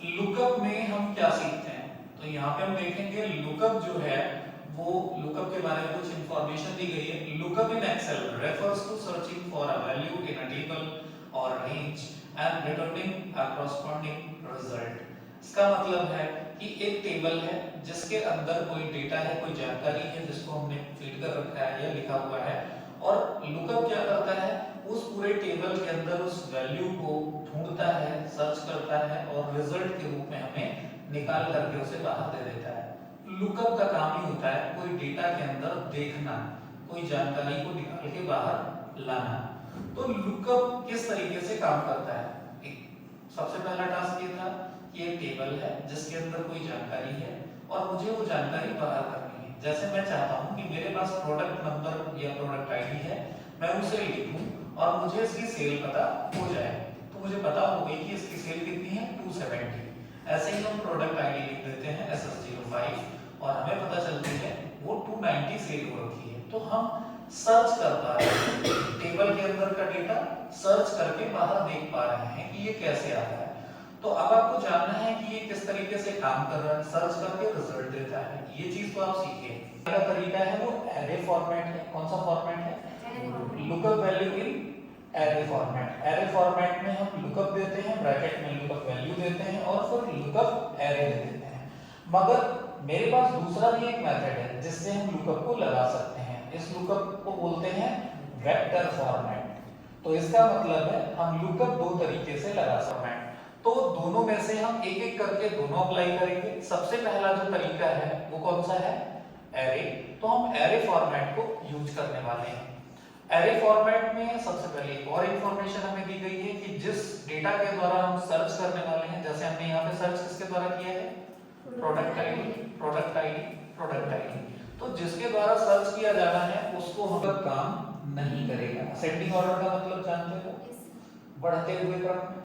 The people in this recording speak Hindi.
लुकअप में हम क्या सीखते हैं? तो यहाँ पे हम देखेंगे लुकअप जो है वो लुकअप के बारे में कुछ इंफॉर्मेशन दी गई है। Lookup in Excel refers to searching for a value in a table और range and returning a corresponding result. इसका मतलब है कि एक टेबल है जिसके अंदर कोई डेटा है, कोई जानकारी है जिसको हमने फीड कर रखा है या लिखा हुआ है, और लुकअप क्या करता है, उस पूरे टेबल के अंदर उस वैल्यू को ढूंढता है, सर्च करता है और रिजल्ट के रूप में हमें निकाल करके उसे बाहर दे देता है। लुकअप का काम ही होता है कोई डेटा के अंदर देखना, कोई जानकारी को निकाल के बाहर लाना। तो लुकअप किस तरीके से काम करता है? सबसे पहला टास्क ये था कि एक टेबल है जिसके अंदर कोई जानकारी है और मुझे वो जानकारी बाहर करनी है। जैसे मैं चाहता हूँ कि मेरे पास प्रोडक्ट नंबर या प्रोडक्ट आईडी है, मैं उसे लिखूं और मुझे इसकी सेल पता हो जाए। तो मुझे पता हो गई कि इसकी सेल कितनी है, 270। ऐसे ही हम प्रोडक्ट आईडी लिख देते हैं SS05 और हमें पता चलती है वो 290 सेल हो रखी है। तो हम सर्च कर पा रहे हैं, टेबल के अंदर का डेटा सर्च करके बाहर देख पा रहे हैं कि ये कैसे आता है। तो अब आपको जानना है कि ये किस तरीके से काम कर रहा है, सर्च करके रिजल्ट देता है। ये चीज तो आप सीखिए। पहला तरीका है वो एरे फॉर्मेट है। कौन सा फॉर्मेट है? Lookup value in array format. Array format में हम लुकअप देते हैं, ब्रैकेट में लुकअप वैल्यू देते हैं और फिर लुकअप एरे दे देते हैं। मगर मेरे पास दूसरा भी एक मेथड है जिससे हम लुकअप को लगा सकते हैं। इस लुकअप को बोलते हैं वेक्टर फॉर्मेट। तो इसका मतलब है हम लुकअप दो तरीके से लगा सकते हैं। तो दोनों में से हम एक एक करके दोनों अप्लाई करेंगे। सबसे पहला जो तरीका है वो कौन सा है? एरे। तो हम एरे फॉर्मेट को यूज करने वाले हैं। एरे फॉर्मेट में सबसे पहले एक और इंफॉर्मेशन हमें दी गई है कि जिस डेटा के द्वारा हम सर्च करने वाले हैं, जैसे हमने यहाँ पे सर्च किसके द्वारा किया है? Product ID, product ID, product ID. तो जिसके द्वारा सर्च किया जाना है उसको हम काम नहीं करेगा। असेंडिंग ऑर्डर का मतलब जानते हो? बढ़ते हुए क्रम।